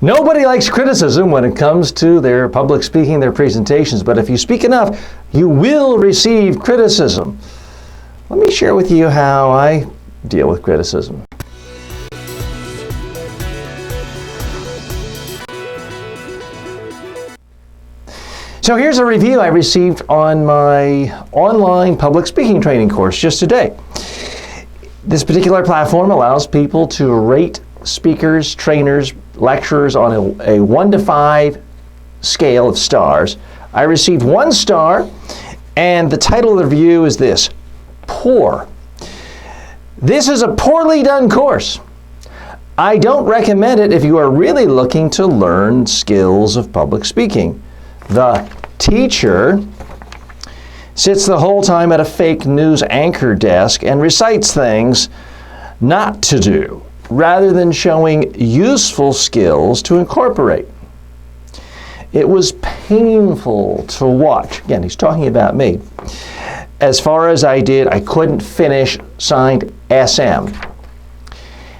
Nobody likes criticism when it comes to their public speaking, their presentations, but if you speak enough, you will receive criticism. Let me share with you how I deal with criticism. So here's a review I received on my online public speaking training course just today. This particular platform allows people to rate speakers, trainers, lecturers on a 1 to 5 scale of stars. I received 1 star, and the title of the review is this: Poor. This is a poorly done course. I don't recommend it if you are really looking to learn skills of public speaking. The teacher sits the whole time at a fake news anchor desk and recites things not to do, rather than showing useful skills to incorporate. It was painful to watch. Again, he's talking about me. As far as I couldn't finish signed SM.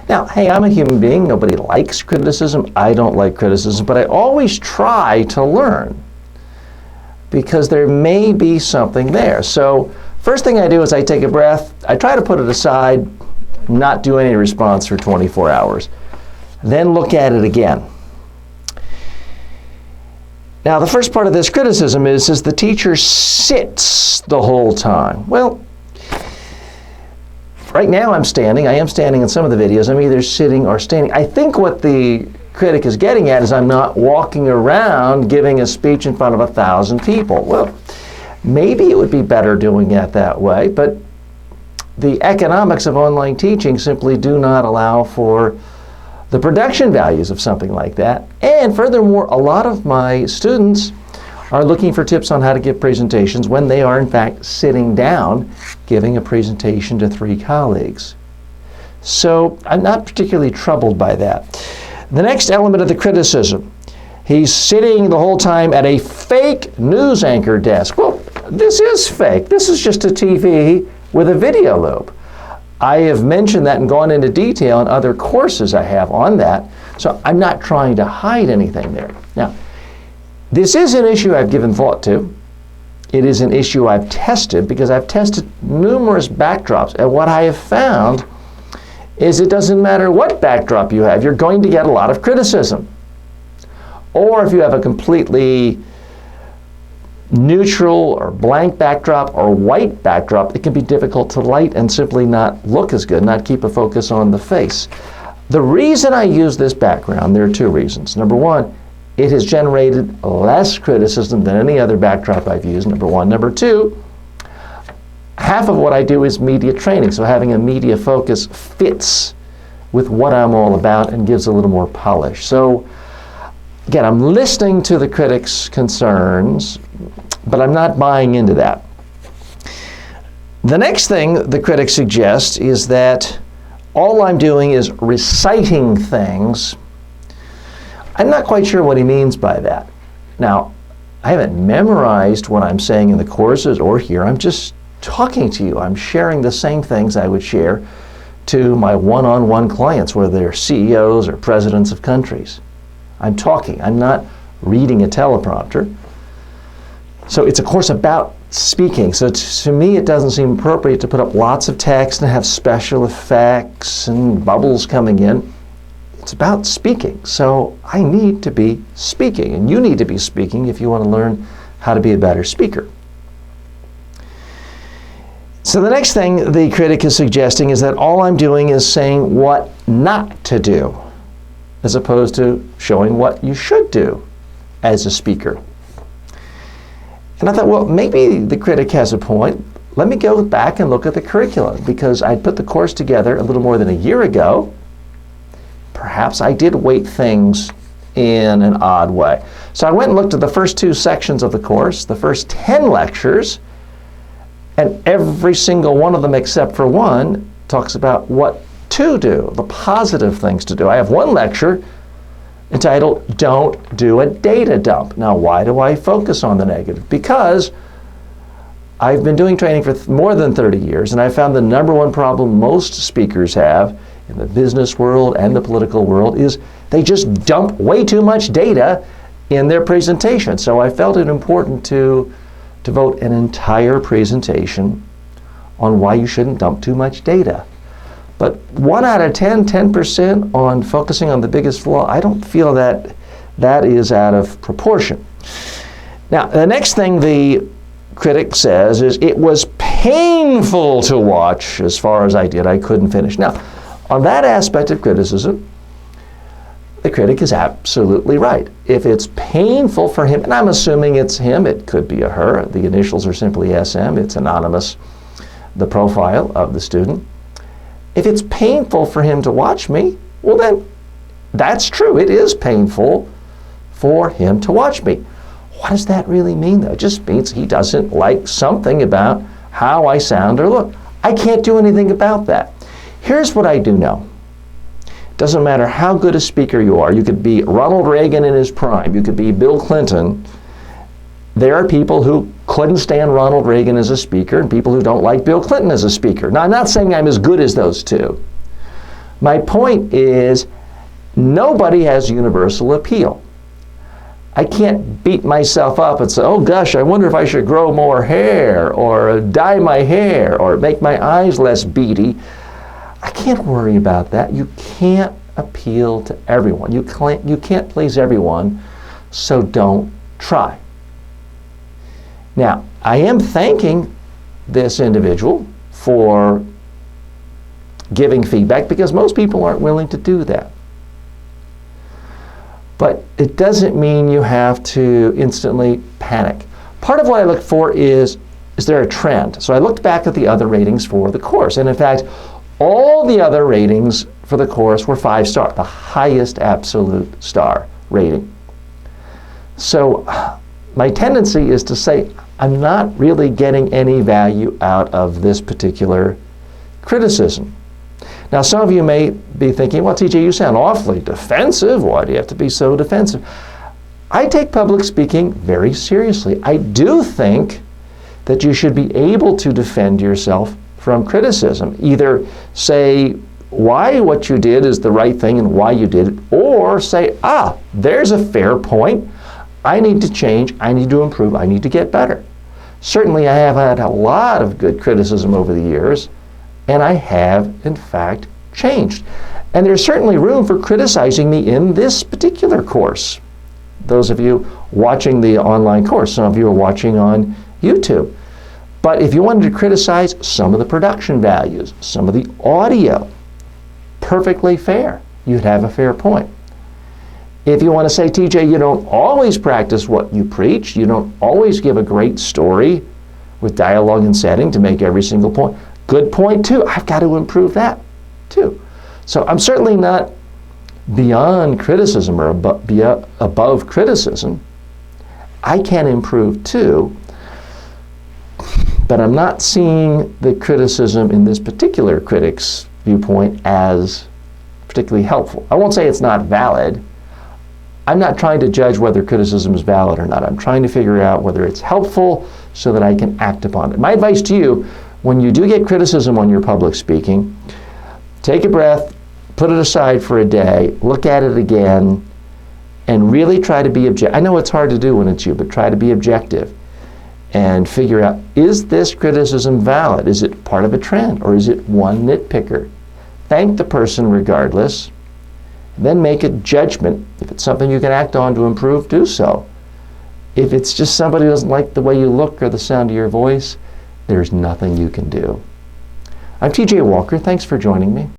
Now, hey, I'm a human being. Nobody likes criticism. I don't like criticism, but I always try to learn, because there may be something there. So first thing I do is I take a breath, I try to put it aside, not do any response for 24 hours, then look at it again. Now the first part of this criticism is the teacher sits the whole time. Well, right now I'm standing. I am standing in some of the videos. I'm either sitting or standing. I think what the critic is getting at is I'm not walking around giving a speech in front of 1,000 people. Well, maybe it would be better doing it that way, but the economics of online teaching simply do not allow for the production values of something like that. And furthermore, a lot of my students are looking for tips on how to give presentations when they are in fact sitting down giving a presentation to 3 colleagues. So I'm not particularly troubled by that. The next element of the criticism, he's sitting the whole time at a fake news anchor desk. Well, this is fake. This is just a TV with a video loop. I have mentioned that and gone into detail in other courses I have on that, so I'm not trying to hide anything there. Now, this is an issue I've given thought to. It is an issue I've tested, because I've tested numerous backdrops, and what I have found is it doesn't matter what backdrop you have, you're going to get a lot of criticism. Or if you have a completely neutral or blank backdrop or white backdrop, it can be difficult to light and simply not look as good, not keep a focus on the face. The reason I use this background, there are 2 reasons. Number 1, it has generated less criticism than any other backdrop I've used, number 1. Number 2, half of what I do is media training, so having a media focus fits with what I'm all about and gives a little more polish. So again, I'm listening to the critics' concerns, but I'm not buying into that. The next thing the critics suggest is that all I'm doing is reciting things. I'm not quite sure what he means by that. Now, I haven't memorized what I'm saying in the courses or here. I'm just talking to you. I'm sharing the same things I would share to my one-on-one clients, whether they're CEOs or presidents of countries. I'm talking. I'm not reading a teleprompter. So it's a course about speaking. So to me, it doesn't seem appropriate to put up lots of text and have special effects and bubbles coming in. It's about speaking. So I need to be speaking, and you need to be speaking if you want to learn how to be a better speaker. So the next thing the critic is suggesting is that all I'm doing is saying what not to do, as opposed to showing what you should do as a speaker. And I thought, well, maybe the critic has a point. Let me go back and look at the curriculum, because I put the course together a little more than a year ago. Perhaps I did weight things in an odd way. So I went and looked at the first 2 sections of the course, the first 10 lectures, and every single one of them except for 1 talks about what to do, the positive things to do. I have 1 lecture entitled, Don't Do a Data Dump. Now, why do I focus on the negative? Because I've been doing training for more than 30 years, and I found the number 1 problem most speakers have in the business world and the political world is they just dump way too much data in their presentation. So I felt it important to devote an entire presentation on why you shouldn't dump too much data. But 1 out of 10, 10% on focusing on the biggest flaw, I don't feel that that is out of proportion. Now, the next thing the critic says is it was painful to watch as far as I did. I couldn't finish. Now, on that aspect of criticism, the critic is absolutely right. If it's painful for him, and I'm assuming it's him, it could be a her, the initials are simply SM, it's anonymous, the profile of the student. If it's painful for him to watch me, well then, that's true. It is painful for him to watch me. What does that really mean, though? It just means he doesn't like something about how I sound or look. I can't do anything about that. Here's what I do know. Doesn't matter how good a speaker you are. You could be Ronald Reagan in his prime. You could be Bill Clinton. There are people who couldn't stand Ronald Reagan as a speaker and people who don't like Bill Clinton as a speaker. Now, I'm not saying I'm as good as those two. My point is nobody has universal appeal. I can't beat myself up and say, oh gosh, I wonder if I should grow more hair or dye my hair or make my eyes less beady. I can't worry about that. You can't appeal to everyone. You can't please everyone, so don't try. Now, I am thanking this individual for giving feedback because most people aren't willing to do that. But it doesn't mean you have to instantly panic. Part of what I look for is there a trend? So I looked back at the other ratings for the course, and in fact, all the other ratings for the course were 5-star, the highest absolute star rating. So my tendency is to say, I'm not really getting any value out of this particular criticism. Now, some of you may be thinking, well, TJ, you sound awfully defensive. Why do you have to be so defensive? I take public speaking very seriously. I do think that you should be able to defend yourself from criticism. Either say why what you did is the right thing and why you did it, or say, there's a fair point. I need to change, I need to improve, I need to get better. Certainly I have had a lot of good criticism over the years, and I have, in fact, changed. And there's certainly room for criticizing me in this particular course. Those of you watching the online course, some of you are watching on YouTube. But if you wanted to criticize some of the production values, some of the audio, perfectly fair. You'd have a fair point. If you want to say, TJ, you don't always practice what you preach, you don't always give a great story with dialogue and setting to make every single point, good point too. I've got to improve that too. So I'm certainly not beyond criticism or above criticism. I can improve too, but I'm not seeing the criticism in this particular critic's viewpoint as particularly helpful. I won't say it's not valid. I'm not trying to judge whether criticism is valid or not. I'm trying to figure out whether it's helpful so that I can act upon it. My advice to you, when you do get criticism on your public speaking, take a breath, put it aside for a day, look at it again, and really try to be objective. I know it's hard to do when it's you, but try to be objective and figure out, is this criticism valid? Is it part of a trend, or is it one nitpicker? Thank the person regardless, then make a judgment. If it's something you can act on to improve, do so. If it's just somebody who doesn't like the way you look or the sound of your voice, there's nothing you can do. I'm TJ Walker. Thanks for joining me.